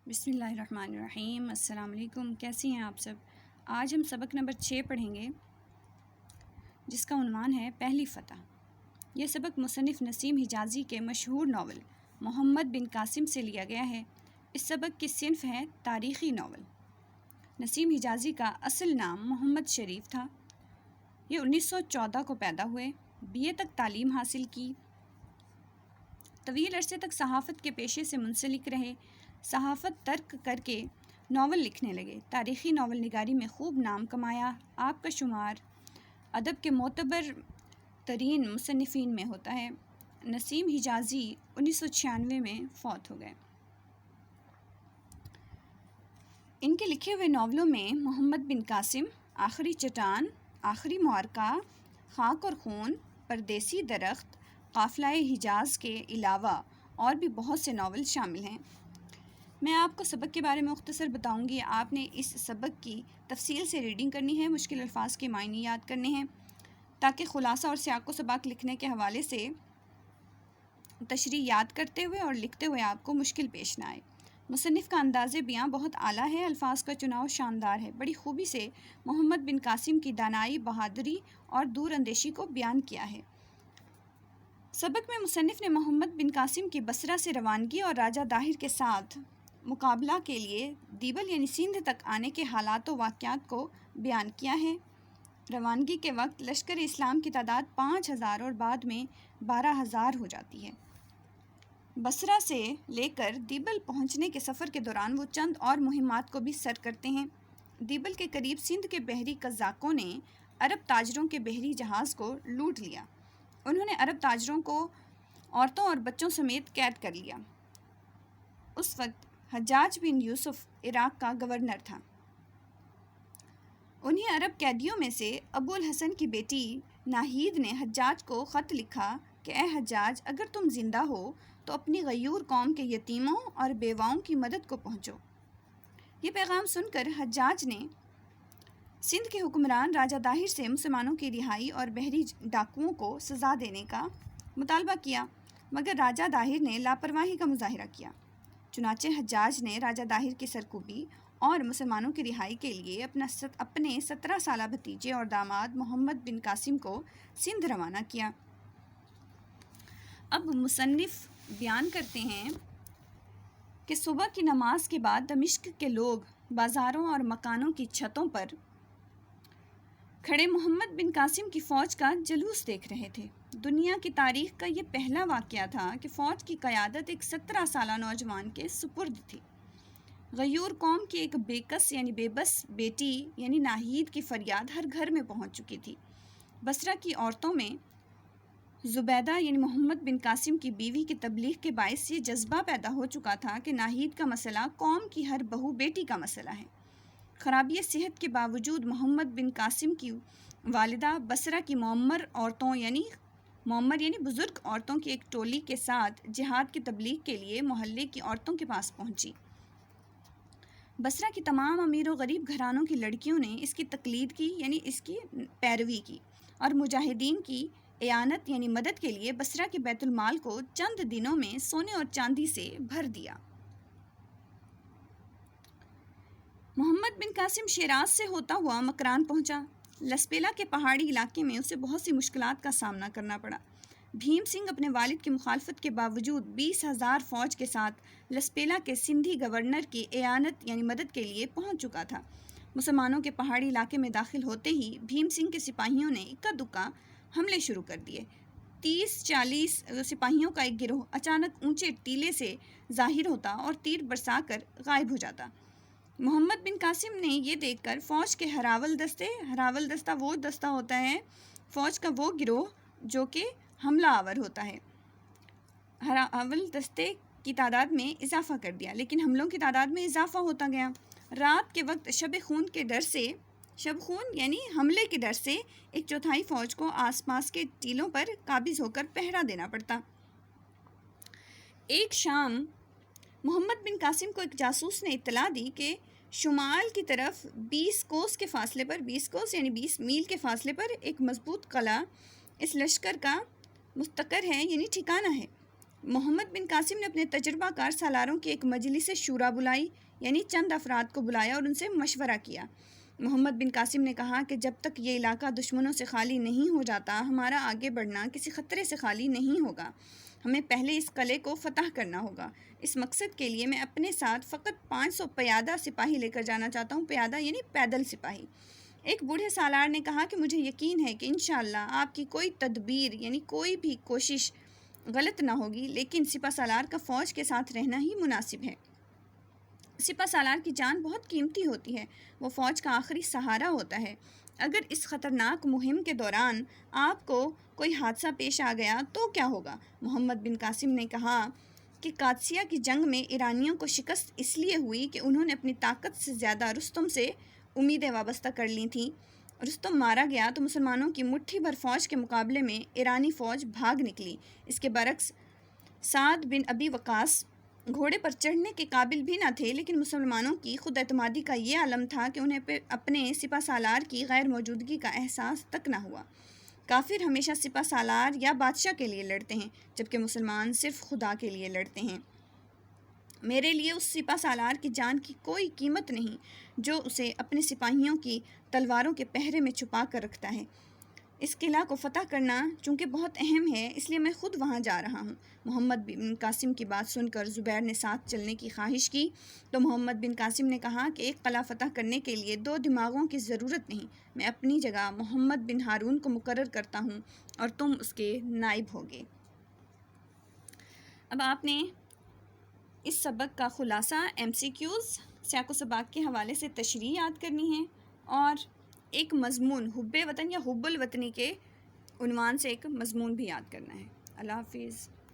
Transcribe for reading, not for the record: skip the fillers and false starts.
بسم اللہ الرحمن الرحیم۔ السلام علیکم، کیسی ہیں آپ سب؟ آج ہم سبق نمبر 6 پڑھیں گے، جس کا عنوان ہے پہلی فتح۔ یہ سبق مصنف نسیم حجازی کے مشہور ناول محمد بن قاسم سے لیا گیا ہے۔ اس سبق کی صنف ہے تاریخی ناول۔ نسیم حجازی کا اصل نام محمد شریف تھا۔ یہ 1914 کو پیدا ہوئے، BA تک تعلیم حاصل کی۔ طویل عرصے تک صحافت کے پیشے سے منسلک رہے۔ صحافت ترک کر کے ناول لکھنے لگے۔ تاریخی ناول نگاری میں خوب نام کمایا۔ آپ کا شمار ادب کے معتبر ترین مصنفین میں ہوتا ہے۔ نسیم حجازی 1996 میں فوت ہو گئے۔ ان کے لکھے ہوئے ناولوں میں محمد بن قاسم، آخری چٹان، آخری معرکہ، خاک اور خون، پردیسی درخت، قافلہ حجاز کے علاوہ اور بھی بہت سے ناول شامل ہیں۔ میں آپ کو سبق کے بارے میں مختصر بتاؤں گی۔ آپ نے اس سبق کی تفصیل سے ریڈنگ کرنی ہے، مشکل الفاظ کے معنی یاد کرنے ہیں، تاکہ خلاصہ اور سیاق و سباق لکھنے کے حوالے سے تشریح یاد کرتے ہوئے اور لکھتے ہوئے آپ کو مشکل پیش نہ آئے۔ مصنف کا انداز بیاں بہت اعلیٰ ہے، الفاظ کا چناؤ شاندار ہے۔ بڑی خوبی سے محمد بن قاسم کی دانائی، بہادری اور دور اندیشی کو بیان کیا ہے۔ سبق میں مصنف نے محمد بن قاسم کی بصرہ سے روانگی اور راجہ داہر کے ساتھ مقابلہ کے لیے دیبل یعنی سندھ تک آنے کے حالات و واقعات کو بیان کیا ہے۔ روانگی کے وقت لشکر اسلام کی تعداد 5000 اور بعد میں 12000 ہو جاتی ہے۔ بصرہ سے لے کر دیبل پہنچنے کے سفر کے دوران وہ چند اور مہمات کو بھی سر کرتے ہیں۔ دیبل کے قریب سندھ کے بحری قزاقوں نے عرب تاجروں کے بحری جہاز کو لوٹ لیا۔ انہوں نے عرب تاجروں کو عورتوں اور بچوں سمیت قید کر لیا۔ اس وقت حجاج بن یوسف عراق کا گورنر تھا۔ انہی عرب قیدیوں میں سے ابو الحسن کی بیٹی ناہید نے حجاج کو خط لکھا کہ اے حجاج، اگر تم زندہ ہو تو اپنی غیور قوم کے یتیموں اور بیواؤں کی مدد کو پہنچو۔ یہ پیغام سن کر حجاج نے سندھ کے حکمران راجہ داہر سے مسلمانوں کی رہائی اور بحری ڈاکوؤں کو سزا دینے کا مطالبہ کیا، مگر راجہ داہر نے لاپرواہی کا مظاہرہ کیا۔ چنانچہ حجاج نے راجہ داہر کی سرکوبی اور مسلمانوں کی رہائی کے لیے اپنے 17 سالہ بھتیجے اور داماد محمد بن قاسم کو سندھ روانہ کیا۔ اب مصنف بیان کرتے ہیں کہ صبح کی نماز کے بعد دمشق کے لوگ بازاروں اور مکانوں کی چھتوں پر کھڑے محمد بن قاسم کی فوج کا جلوس دیکھ رہے تھے۔ دنیا کی تاریخ کا یہ پہلا واقعہ تھا کہ فوج کی قیادت ایک 17 سالہ نوجوان کے سپرد تھی۔ غیور قوم کی ایک بے کس یعنی بے بس بیٹی یعنی ناہید کی فریاد ہر گھر میں پہنچ چکی تھی۔ بصرہ کی عورتوں میں زبیدہ یعنی محمد بن قاسم کی بیوی کی تبلیغ کے باعث یہ جذبہ پیدا ہو چکا تھا کہ ناہید کا مسئلہ قوم کی ہر بہو بیٹی کا مسئلہ ہے۔ خرابی صحت کے باوجود محمد بن قاسم کی والدہ بصرہ کی معمر یعنی بزرگ عورتوں کی ایک ٹولی کے ساتھ جہاد کی تبلیغ کے لیے محلے کی عورتوں کے پاس پہنچی۔ بصرہ کی تمام امیر و غریب گھرانوں کی لڑکیوں نے اس کی تقلید کی یعنی اس کی پیروی کی، اور مجاہدین کی اعانت یعنی مدد کے لیے بصرہ کے بیت المال کو چند دنوں میں سونے اور چاندی سے بھر دیا۔ محمد بن قاسم شیراز سے ہوتا ہوا مکران پہنچا۔ لسپیلا کے پہاڑی علاقے میں اسے بہت سی مشکلات کا سامنا کرنا پڑا۔ بھیم سنگھ اپنے والد کی مخالفت کے باوجود 20,000 فوج کے ساتھ لسپیلا کے سندھی گورنر کی اعانت یعنی مدد کے لیے پہنچ چکا تھا۔ مسلمانوں کے پہاڑی علاقے میں داخل ہوتے ہی بھیم سنگھ کے سپاہیوں نے اکا دکا حملے شروع کر دیے۔ 30-40 سپاہیوں کا ایک گروہ اچانک اونچے ٹیلے سے ظاہر ہوتا اور تیر برسا کر غائب ہو جاتا۔ محمد بن قاسم نے یہ دیکھ کر فوج کے ہراول دستہ وہ دستہ ہوتا ہے فوج کا وہ گروہ جو کہ حملہ آور ہوتا ہے، ہراول دستے کی تعداد میں اضافہ کر دیا، لیکن حملوں کی تعداد میں اضافہ ہوتا گیا۔ رات کے وقت شب خون یعنی حملے کے ڈر سے 1/4 فوج کو آس پاس کے ٹیلوں پر قابض ہو کر پہرا دینا پڑتا۔ ایک شام محمد بن قاسم کو ایک جاسوس نے اطلاع دی کہ شمال کی طرف 20 کوس کے فاصلے پر 20 کوس یعنی 20 میل کے فاصلے پر ایک مضبوط قلعہ اس لشکر کا مستقر ہے یعنی ٹھکانہ ہے۔ محمد بن قاسم نے اپنے تجربہ کار سالاروں کی ایک مجلس شورا بلائی، یعنی چند افراد کو بلایا اور ان سے مشورہ کیا۔ محمد بن قاسم نے کہا کہ جب تک یہ علاقہ دشمنوں سے خالی نہیں ہو جاتا، ہمارا آگے بڑھنا کسی خطرے سے خالی نہیں ہوگا۔ ہمیں پہلے اس قلعے کو فتح کرنا ہوگا۔ اس مقصد کے لیے میں اپنے ساتھ فقط 500 پیادہ سپاہی لے کر جانا چاہتا ہوں۔ پیادہ یعنی پیدل سپاہی۔ ایک بوڑھے سالار نے کہا کہ مجھے یقین ہے کہ انشاءاللہ آپ کی کوئی تدبیر یعنی کوئی بھی کوشش غلط نہ ہوگی، لیکن سپہ سالار کا فوج کے ساتھ رہنا ہی مناسب ہے۔ سپہ سالار کی جان بہت قیمتی ہوتی ہے، وہ فوج کا آخری سہارا ہوتا ہے۔ اگر اس خطرناک مہم کے دوران آپ کو کوئی حادثہ پیش آ گیا تو کیا ہوگا؟ محمد بن قاسم نے کہا کہ قادسیہ کی جنگ میں ایرانیوں کو شکست اس لیے ہوئی کہ انہوں نے اپنی طاقت سے زیادہ رستم سے امیدیں وابستہ کر لی تھیں۔ رستم مارا گیا تو مسلمانوں کی مٹھی بھر فوج کے مقابلے میں ایرانی فوج بھاگ نکلی۔ اس کے برعکس سعد بن ابی وقاص گھوڑے پر چڑھنے کے قابل بھی نہ تھے، لیکن مسلمانوں کی خود اعتمادی کا یہ عالم تھا کہ انہیں اپنے سپہ سالار کی غیر موجودگی کا احساس تک نہ ہوا۔ کافر ہمیشہ سپہ سالار یا بادشاہ کے لیے لڑتے ہیں، جبکہ مسلمان صرف خدا کے لیے لڑتے ہیں۔ میرے لیے اس سپہ سالار کی جان کی کوئی قیمت نہیں جو اسے اپنے سپاہیوں کی تلواروں کے پہرے میں چھپا کر رکھتا ہے۔ اس قلعہ کو فتح کرنا چونکہ بہت اہم ہے، اس لیے میں خود وہاں جا رہا ہوں۔ محمد بن قاسم کی بات سن کر زبیر نے ساتھ چلنے کی خواہش کی تو محمد بن قاسم نے کہا کہ ایک قلعہ فتح کرنے کے لیے 2 دماغوں کی ضرورت نہیں۔ میں اپنی جگہ محمد بن ہارون کو مقرر کرتا ہوں اور تم اس کے نائب ہوگے۔ اب آپ نے اس سبق کا خلاصہ MCQs سیاق و سباق کے حوالے سے تشریح یاد کرنی ہے اور ایک مضمون حب وطن یا حب الوطنی کے عنوان سے ایک مضمون بھی یاد کرنا ہے۔ اللہ حافظ۔